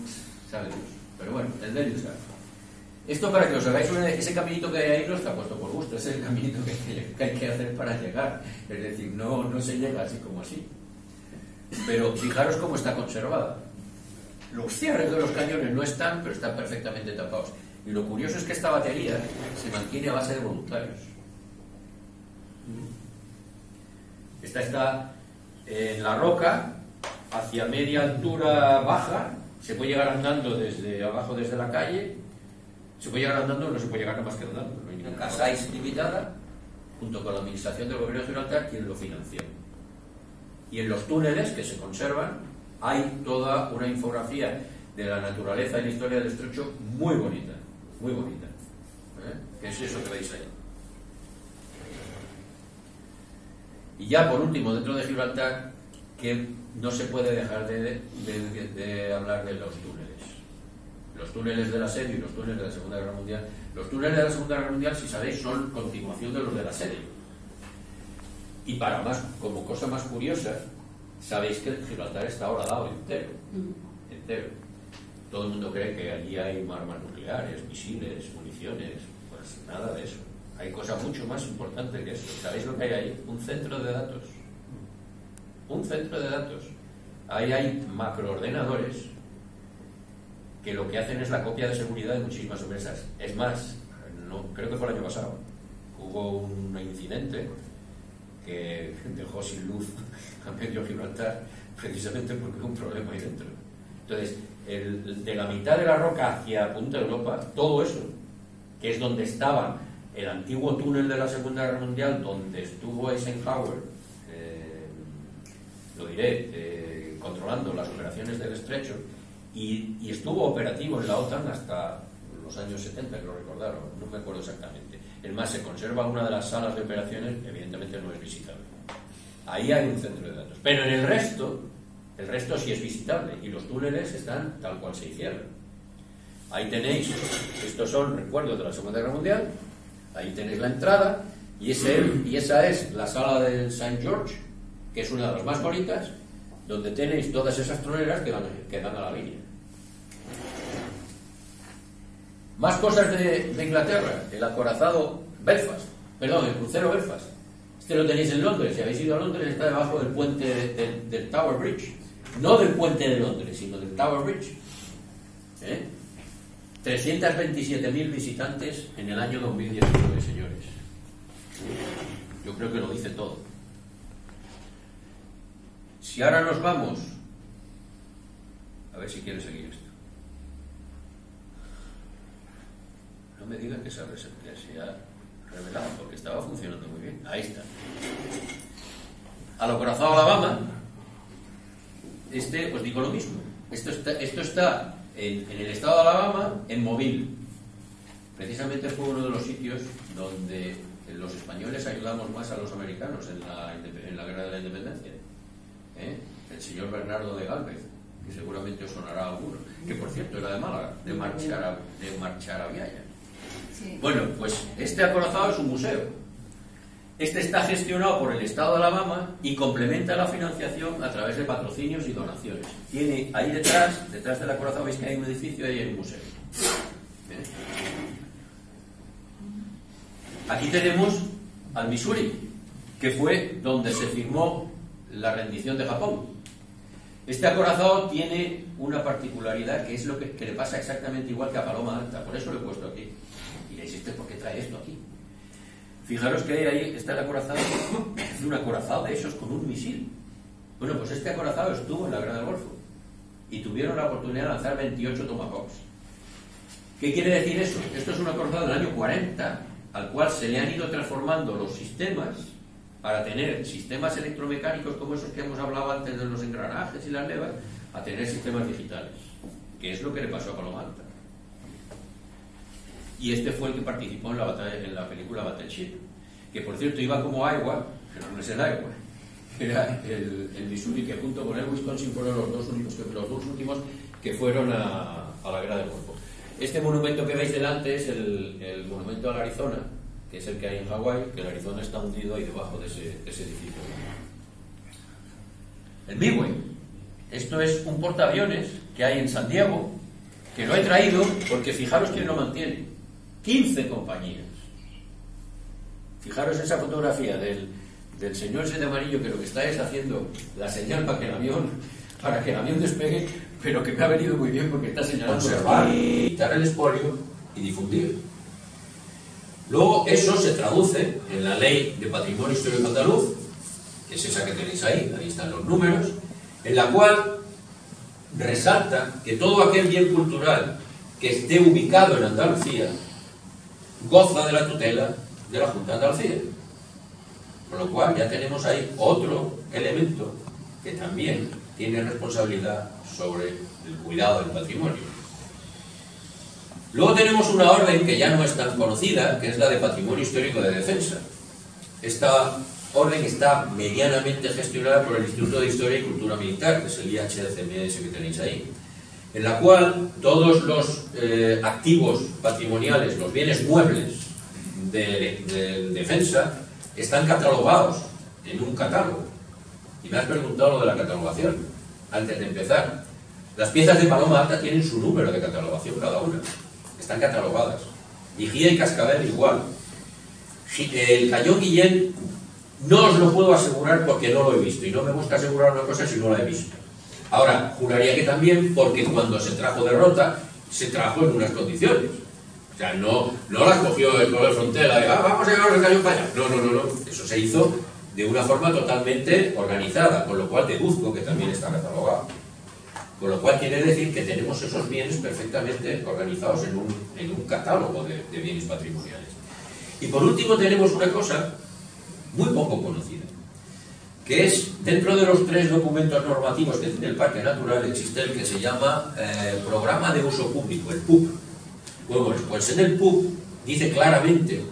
sabe Dios. Pero bueno, el Devil's Gap. Esto, para que os hagáis una idea, ese caminito que hay ahí no está puesto por gusto, es el caminito que hay que hacer para llegar. Es decir, no se llega así como así. Pero fijaros cómo está conservada. Los cierres de los cañones no están, pero están perfectamente tapados. Y lo curioso es que esta batería se mantiene a base de voluntarios. Esta está en la roca, hacia media altura baja, se puede llegar andando desde abajo, desde la calle, se puede llegar andando, no se puede llegar nada más que andando. En Casais Limitada, junto con la Administración del Gobierno de Gibraltar, quien lo financió. Y en los túneles que se conservan hay toda una infografía de la naturaleza y la historia del estrecho muy bonita, muy bonita. ¿Qué es eso que veis ahí? Y ya por último, dentro de Gibraltar, que no se puede dejar de hablar de los túneles. Los túneles del asedio y los túneles de la Segunda Guerra Mundial. Los túneles de la Segunda Guerra Mundial, si sabéis, son continuación de los del asedio. Y para más, como cosa más curiosa, sabéis que Gibraltar está horadado entero. Entero. Todo el mundo cree que allí hay armas nucleares, misiles, municiones. Pues nada de eso. Hay cosa mucho más importante que eso. ¿Sabéis lo que hay ahí? Un centro de datos. Un centro de datos. Ahí hay macroordenadores que lo que hacen es la copia de seguridad de muchísimas empresas. Es más, creo que fue el año pasado, hubo un incidente que dejó sin luz a medio Gibraltar, precisamente porque hubo un problema ahí dentro. Entonces, de la mitad de la roca hacia Punta Europa, todo eso, que es donde estaba el antiguo túnel de la Segunda Guerra Mundial, donde estuvo Eisenhower, lo diré, controlando las operaciones del estrecho, y estuvo operativo en la OTAN hasta los años 70, que lo recordaron, no me acuerdo exactamente. Es más, se conserva una de las salas de operaciones, evidentemente no es visitable. Ahí hay un centro de datos. Pero en el resto sí es visitable, y los túneles están tal cual se hicieron. Ahí tenéis, estos son recuerdos de la Segunda Guerra Mundial, ahí tenéis la entrada, y esa es la sala del St. George, que es una de las más bonitas, donde tenéis todas esas troneras que dan a la línea. Más cosas de Inglaterra, el acorazado Belfast, perdón, el crucero Belfast. Este lo tenéis en Londres, si habéis ido a Londres está debajo del puente del Tower Bridge. No del puente de Londres, sino del Tower Bridge. 327.000 visitantes en el año 2019, señores. Yo creo que lo dice todo. Si ahora nos vamos, a ver si quiere seguir esto. No me digan que se ha revelado, porque estaba funcionando muy bien. Ahí está. Al acorazado Alabama, os digo lo mismo. Esto está en el estado de Alabama, en Mobile. Precisamente fue uno de los sitios donde los españoles ayudamos más a los americanos en la guerra de la independencia. El señor Bernardo de Gálvez, que seguramente os sonará a alguno, que por cierto era de Málaga, de Marcharabiaya. Sí. Bueno, pues este acorazado es un museo. Este está gestionado por el Estado de Alabama y complementa la financiación a través de patrocinios y donaciones. Tiene ahí detrás del acorazado, veis que hay un edificio y hay un museo. Aquí tenemos al Missouri, que fue donde se firmó la rendición de Japón. Este acorazado tiene una particularidad que es lo que le pasa exactamente igual que a Paloma Alta, por eso lo he puesto aquí. Y diréis, ¿por qué trae esto aquí? Fijaros que ahí está el acorazado, es un acorazado de esos con un misil. Bueno, pues este acorazado estuvo en la Guerra del Golfo y tuvieron la oportunidad de lanzar 28 Tomahawks. ¿Qué quiere decir eso? Esto es un acorazado del año 40, al cual se le han ido transformando los sistemas para tener sistemas electromecánicos como esos que hemos hablado antes de los engranajes y las levas, a tener sistemas digitales, que es lo que le pasó a Paloma Alta. Y este fue el que participó en la película Battleship, que por cierto iba como Iowa, pero no es el Iowa, era el Missouri, que junto con el Wisconsin fueron los dos últimos que fueron a la Guerra del Golfo. Este monumento que veis delante es el monumento al Arizona, que es el que hay en Hawái, que el Arizona está hundido ahí debajo de ese edificio. El Midway, esto es un portaaviones que hay en San Diego, que lo he traído porque fijaros quién lo mantiene. 15 compañías. Fijaros esa fotografía del señor ese de amarillo, que lo que está es haciendo la señal para que el avión despegue, pero que me ha venido muy bien porque está señalando conservar, quitar el expolio y difundir. Luego eso se traduce en la Ley de Patrimonio Histórico Andaluz, que es esa que tenéis ahí están los números, en la cual resalta que todo aquel bien cultural que esté ubicado en Andalucía goza de la tutela de la Junta de Andalucía. Con lo cual ya tenemos ahí otro elemento que también tiene responsabilidad sobre el cuidado del patrimonio. Luego tenemos una orden que ya no es tan conocida, que es la de Patrimonio Histórico de Defensa. Esta orden está medianamente gestionada por el Instituto de Historia y Cultura Militar, que es el IHCMS que tenéis ahí, en la cual todos los activos patrimoniales, los bienes muebles de defensa, están catalogados en un catálogo. Y me has preguntado lo de la catalogación, antes de empezar. Las piezas de Paloma Alta tienen su número de catalogación cada una. Están catalogadas. Vigía y Cascabel igual. El Cañón Guillén no os lo puedo asegurar porque no lo he visto. Y no me gusta asegurar una cosa si no la he visto. Ahora, juraría que también porque cuando se trajo de Rota, se trajo en unas condiciones. O sea, no las cogió el Pueblo de Frontera y vamos a llevar el cañón para allá. No. Eso se hizo de una forma totalmente organizada, con lo cual deduzco que también está catalogado. Con lo cual quiere decir que tenemos esos bienes perfectamente organizados en un catálogo de bienes patrimoniales. Y por último tenemos una cosa muy poco conocida, que es, dentro de los 3 documentos normativos que tiene el Parque Natural, existe el que se llama Programa de Uso Público, el PUP. Bueno, pues en el PUP dice claramente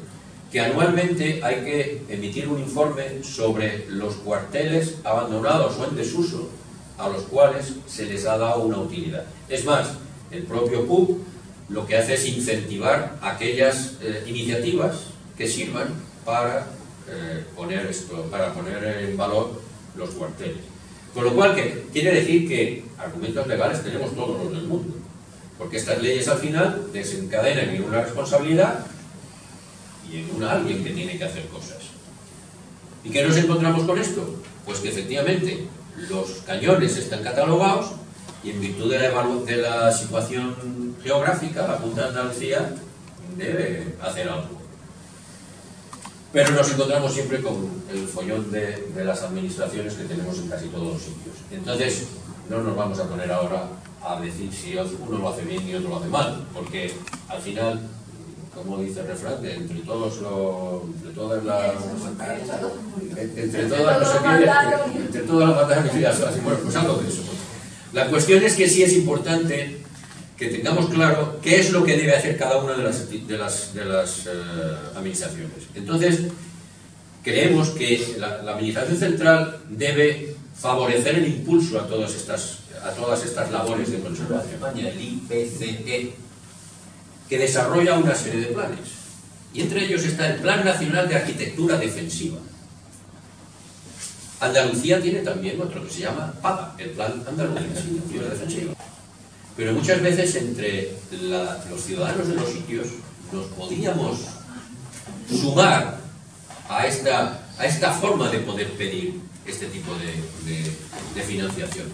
que anualmente hay que emitir un informe sobre los cuarteles abandonados o en desuso a los cuales se les ha dado una utilidad. Es más, el propio PUP lo que hace es incentivar aquellas iniciativas que sirvan para poner en valor los cuarteles. Con lo cual, ¿qué quiere decir? Que argumentos legales tenemos todos los del mundo, porque estas leyes al final desencadenan en una responsabilidad y en alguien que tiene que hacer cosas. ¿Y qué nos encontramos con esto? Pues que efectivamente los cañones están catalogados y en virtud de la situación geográfica, la Junta de Andalucía debe hacer algo. Pero nos encontramos siempre con el follón de las administraciones que tenemos en casi todos los sitios. Entonces, no nos vamos a poner ahora a decir si uno lo hace bien y otro lo hace mal, porque al final, como dice el refrán, entre todas las batallas que así, bueno, pues algo de eso. La cuestión es que sí es importante que tengamos claro qué es lo que debe hacer cada una de las administraciones. Entonces, creemos que la administración central debe favorecer el impulso a todas estas labores de conservación. El IPCE, que desarrolla una serie de planes, y entre ellos está el Plan Nacional de Arquitectura Defensiva. Andalucía tiene también otro que se llama PADA, el Plan Andaluz de Arquitectura Defensiva. Pero muchas veces entre los ciudadanos de los sitios nos podíamos sumar a esta forma de poder pedir este tipo de financiación.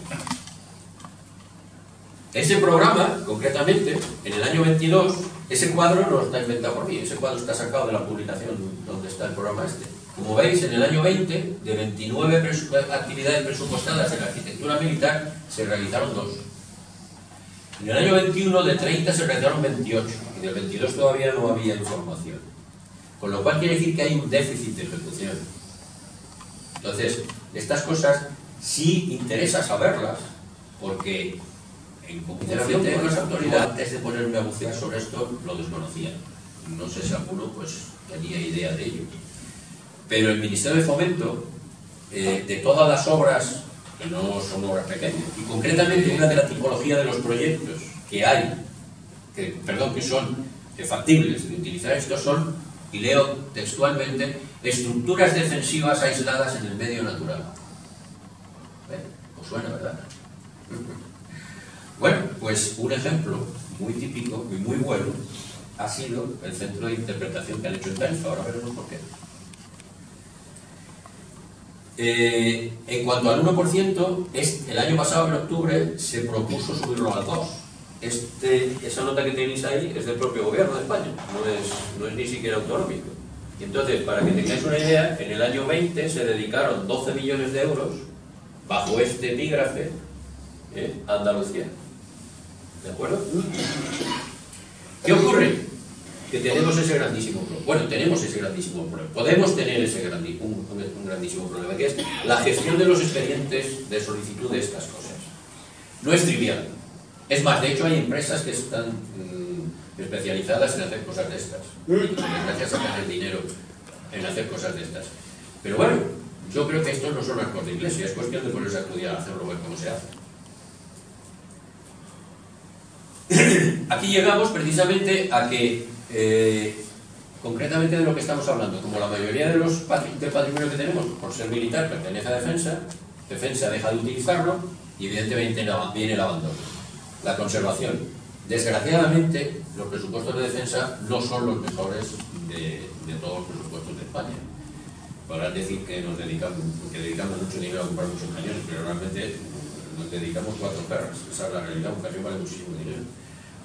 Ese programa, concretamente, en el año 22, ese cuadro no está inventado por mí, ese cuadro está sacado de la publicación donde está el programa este. Como veis, en el año 20, de 29 actividades presupuestadas en arquitectura militar, se realizaron 2. En el año 21, de 30, se realizaron 28, y del 22 todavía no había información. Con lo cual quiere decir que hay un déficit de ejecución. Entonces, estas cosas sí interesa saberlas, porque en comunicación con las autoridades, antes de ponerme a bucear sobre esto, lo desconocía. No sé si alguno pues tenía idea de ello. Pero el Ministerio de Fomento, de todas las obras, que no son obras pequeñas, y concretamente una de la tipología de los proyectos que hay, que son factibles de utilizar, estos son, y leo textualmente, estructuras defensivas aisladas en el medio natural. Os suena, ¿verdad? Bueno, pues un ejemplo muy típico y muy bueno ha sido el centro de interpretación que han hecho en Tenfa. Ahora veremos por qué. En cuanto al 1%, el año pasado, en octubre, se propuso subirlo al 2%. Esa nota que tenéis ahí es del propio gobierno de España, no es ni siquiera autonómico. Y entonces, para que tengáis una idea, en el año 20 se dedicaron 12 millones de euros bajo este epígrafe a Andalucía. ¿De acuerdo? ¿Qué ocurre? Que tenemos ese grandísimo problema. Bueno, tenemos ese grandísimo problema. Podemos tener un grandísimo problema, que es la gestión de los expedientes de solicitud de estas cosas. No es trivial. Es más, de hecho hay empresas que están especializadas en hacer cosas de estas. Gracias a sacar el dinero en hacer cosas de estas. Pero bueno, yo creo que esto no son arcos de iglesia, es cuestión de ponerse a estudiar, hacerlo, ver cómo se hace. Aquí llegamos precisamente a que, concretamente de lo que estamos hablando, como la mayoría del patrimonio que tenemos, por ser militar, pertenece a Defensa deja de utilizarlo y evidentemente viene el abandono. La conservación. Desgraciadamente, los presupuestos de Defensa no son los mejores de todos los presupuestos de España. Podrán decir que dedicamos mucho dinero a comprar muchos cañones, pero realmente nos dedicamos 4 perras. Esa es la realidad, un cañón vale muchísimo dinero.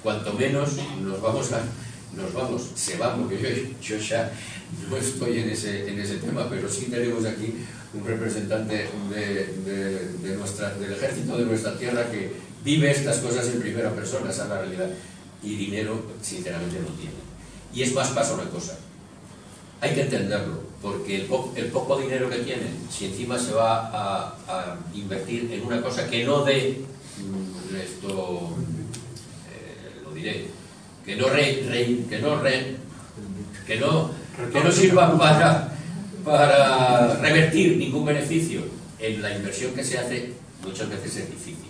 Cuanto menos nos vamos a se van, porque yo ya no estoy en ese tema, pero sí tenemos aquí un representante del ejército de nuestra tierra que vive estas cosas en primera persona, esa es la realidad, y dinero sinceramente no tiene. Y es más, pasa una cosa, hay que entenderlo, porque el poco dinero que tienen, si encima se va a invertir en una cosa que no dé esto, lo diré, que no sirva para revertir ningún beneficio en la inversión que se hace, muchas veces es difícil.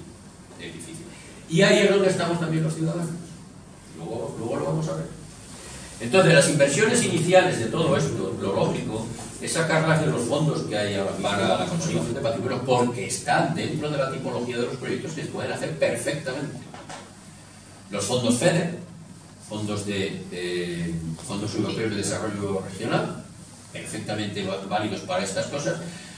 Y ahí es donde estamos también los ciudadanos. Luego lo vamos a ver. Entonces, las inversiones iniciales de todo esto, lo lógico, es sacarlas de los fondos que hay para la conservación de patrimonio, porque están dentro de la tipología de los proyectos que se pueden hacer perfectamente. Los fondos FEDER, fondos europeos de desarrollo regional, perfectamente válidos para estas cosas,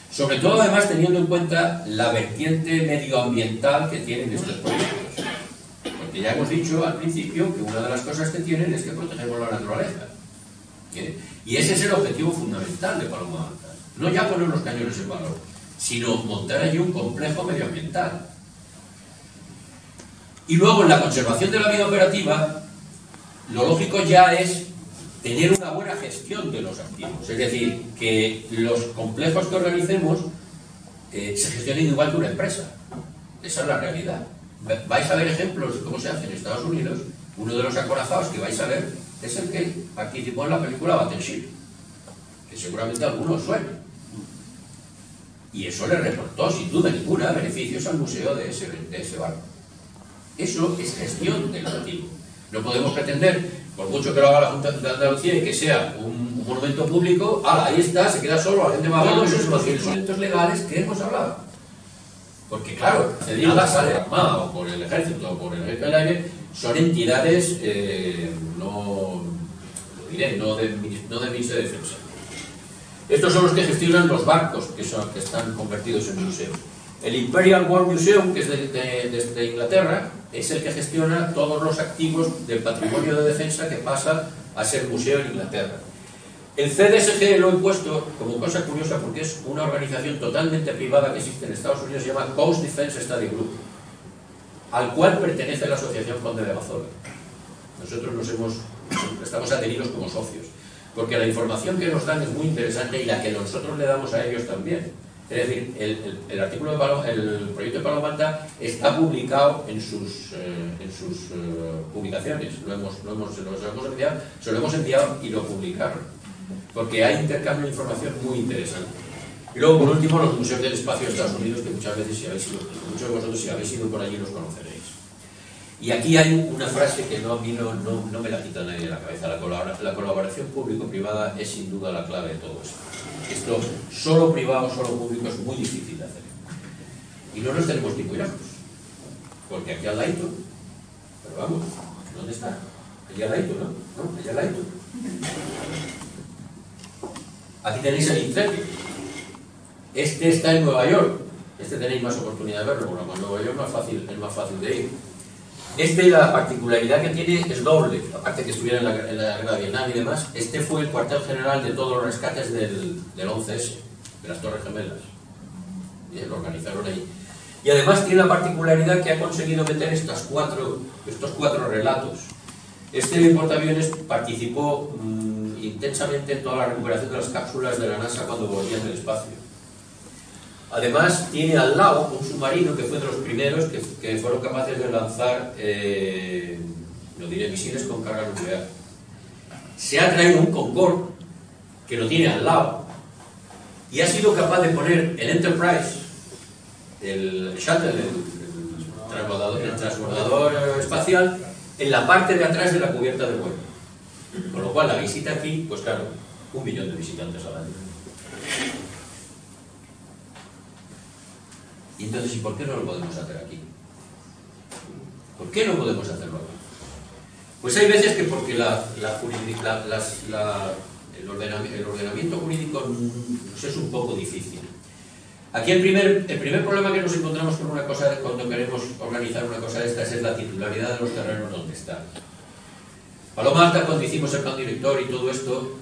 sobre todo además teniendo en cuenta la vertiente medioambiental que tienen estos proyectos. Porque ya hemos dicho al principio que una de las cosas que tienen es que protegemos la naturaleza. Y ese es el objetivo fundamental de Paloma Alta. No ya poner los cañones en valor, sino montar allí un complejo medioambiental. Y luego en la conservación de la vida operativa, lo lógico ya es tener una buena gestión de los activos. Es decir, que los complejos que organicemos se gestionen igual que una empresa. Esa es la realidad. Vais a ver ejemplos de cómo se hace en Estados Unidos. Uno de los acorazados que vais a ver es el que participó en la película Battleship, que seguramente a algunos suena. Y eso le reportó, sin duda ninguna, beneficios al museo de ese barco. Eso es gestión del activo. No podemos pretender, por mucho que lo haga la Junta de Andalucía y que sea un monumento público, ahí está, se queda solo, la gente va a verlo, esos son los instrumentos legales que hemos hablado. Porque claro, nada sale armado o por el ejército o por el ejército del aire, son entidades, no del Ministerio de Defensa. Estos son los que gestionan los barcos que están convertidos en museos. El Imperial War Museum, que es de Inglaterra, es el que gestiona todos los activos del patrimonio de defensa que pasa a ser museo en Inglaterra. El CDSG lo he puesto como cosa curiosa porque es una organización totalmente privada que existe en Estados Unidos, se llama Coast Defense Study Group, al cual pertenece la Asociación Conde de Bazora. Nosotros estamos adheridos como socios, porque la información que nos dan es muy interesante y la que nosotros le damos a ellos también. Es decir, el proyecto de Paloma Alta está publicado en sus publicaciones. Se lo hemos enviado y lo publicaron. Porque hay intercambio de información muy interesante. Y luego, por último, los museos del espacio de Estados Unidos, que muchas veces, muchos de vosotros, si habéis ido por allí, los conoceréis. Y aquí hay una frase que a mí no me la quita nadie de la cabeza. La colaboración público-privada es sin duda la clave de todo esto. Esto, solo privado, solo público, es muy difícil de hacer. Y no nos tenemos ni cuidado. Porque aquí al ladito, pero vamos, ¿dónde está? Allí al ladito, ¿no? Allí al ladito. Aquí tenéis el Intrepid. Este está en Nueva York. Este tenéis más oportunidad de verlo, porque en Nueva York es más fácil de ir. La particularidad que tiene es doble, aparte que estuviera en la guerra de Vietnam y demás. Este fue el cuartel general de todos los rescates del 11S, de las Torres Gemelas. Bien, lo organizaron ahí. Y además tiene la particularidad que ha conseguido meter estos cuatro relatos. Este portaaviones participó intensamente en toda la recuperación de las cápsulas de la NASA cuando volvían del espacio. Además, tiene al lado un submarino que fue de los primeros que fueron capaces de lanzar, misiles con carga nuclear. Se ha traído un Concorde que lo tiene al lado y ha sido capaz de poner el Enterprise, el shuttle, el transbordador espacial, en la parte de atrás de la cubierta del vuelo. Con lo cual, la visita aquí, pues claro, 1 millón de visitantes al año. Y entonces, ¿y por qué no lo podemos hacer aquí? ¿Por qué no podemos hacerlo aquí? Pues hay veces que porque el ordenamiento jurídico pues es un poco difícil. Aquí el primer problema que nos encontramos con una cosa cuando queremos organizar una cosa de estas es la titularidad de los terrenos donde están. Paloma Alta, cuando hicimos el plan director y todo esto,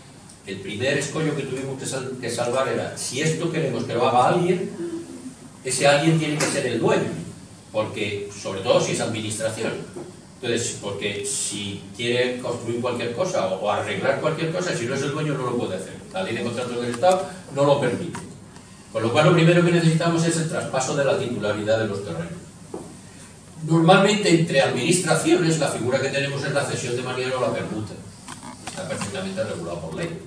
el primer escollo que tuvimos que salvar era, si esto queremos que lo haga alguien, ese alguien tiene que ser el dueño, porque, sobre todo si es administración. Entonces, porque si quiere construir cualquier cosa o arreglar cualquier cosa, si no es el dueño no lo puede hacer. La ley de contratos del Estado no lo permite. Con lo cual, lo primero que necesitamos es el traspaso de la titularidad de los terrenos. Normalmente, entre administraciones, la figura que tenemos es la cesión de manera o la permuta. Está perfectamente regulado por ley.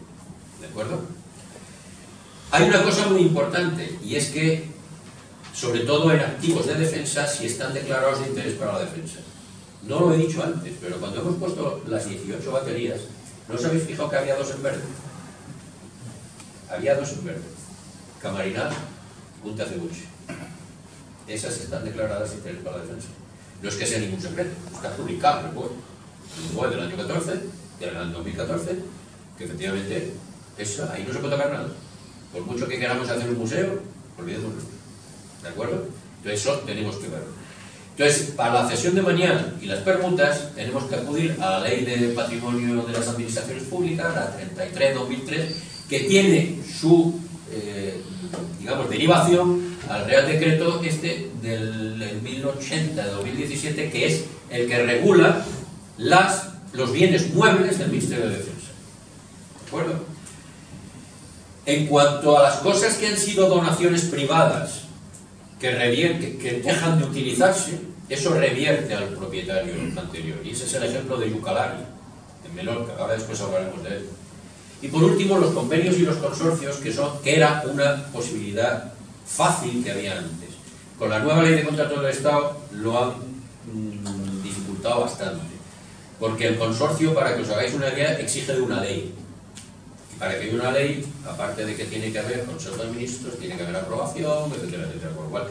¿De acuerdo? Hay una cosa muy importante, y es que, sobre todo en activos de defensa, si están declarados de interés para la defensa. No lo he dicho antes, pero cuando hemos puesto las 18 baterías, ¿no os habéis fijado que había dos en verde? Había dos en verde. Camarinal, Punta Cebuche. Esas están declaradas de interés para la defensa. No es que sea ningún secreto, está publicado el BOE del año 14, del año 2014, que efectivamente eso, ahí no se puede tocar nada. Por mucho que queramos hacer un museo, olvidémonos. ¿De acuerdo? Entonces eso tenemos que verlo. Entonces, para la cesión de mañana y las permutas, tenemos que acudir a la Ley de Patrimonio de las Administraciones Públicas, la 33/2003, que tiene su, digamos, derivación al Real Decreto del 1080 de 2017, que es el que regula los bienes muebles del Ministerio de Defensa. ¿De acuerdo? En cuanto a las cosas que han sido donaciones privadas, que dejan de utilizarse, eso revierte al propietario anterior. Y ese es el ejemplo de Yucalari, en Menorca. Ahora después hablaremos de él. Y por último, los convenios y los consorcios, que era una posibilidad fácil que había antes. Con la nueva ley de contratos del Estado lo han dificultado bastante. Porque el consorcio, para que os hagáis una idea, exige de una ley. Y para que haya una ley, aparte de que tiene que haber consejo de ministros, tiene que haber aprobación, etcétera, etcétera. Por lo cual,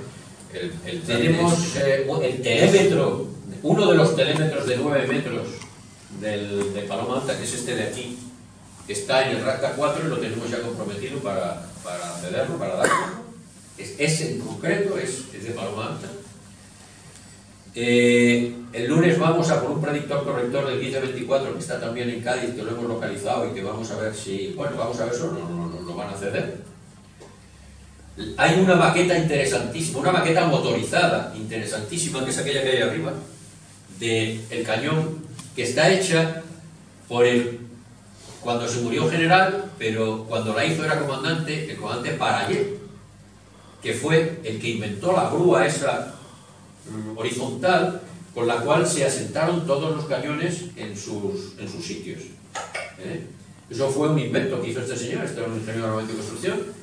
tenemos el telémetro, uno de los telémetros de 9 metros de Paloma Alta, que es este de aquí, que está en el RACTA 4 y lo tenemos ya comprometido para cederlo, para darlo. Ese en concreto es de Paloma Alta. El lunes vamos a por un predictor corrector del 1524 que está también en Cádiz, que lo hemos localizado y que vamos a ver si, bueno, vamos a ver si nos lo van a ceder. Hay una maqueta interesantísima, una maqueta motorizada interesantísima, que es aquella que hay arriba, del cañón, que está hecha por cuando se murió general, pero cuando la hizo era comandante, el comandante Parayé, que fue el que inventó la grúa esa horizontal, con la cual se asentaron todos los cañones en sus sitios. Eso fue un invento que hizo este señor, este era un ingeniero de construcción,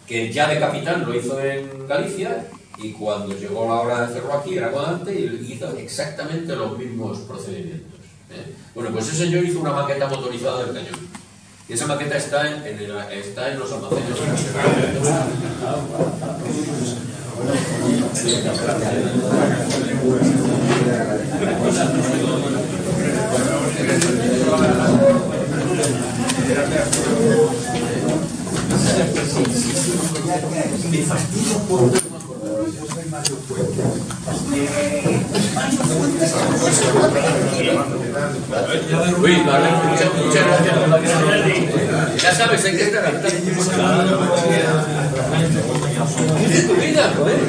que ya de capitán lo hizo en Galicia, y cuando llegó la hora de hacerlo aquí era comandante y hizo exactamente los mismos procedimientos. Bueno, pues ese señor hizo una maqueta motorizada del cañón, y esa maqueta está en los almacenes. Me fastidio por... Yo soy Mario Fuentes. Luis, muchas gracias por la que ya sabes, hay que estar al tanto. ¿Qué es tu vida, joder?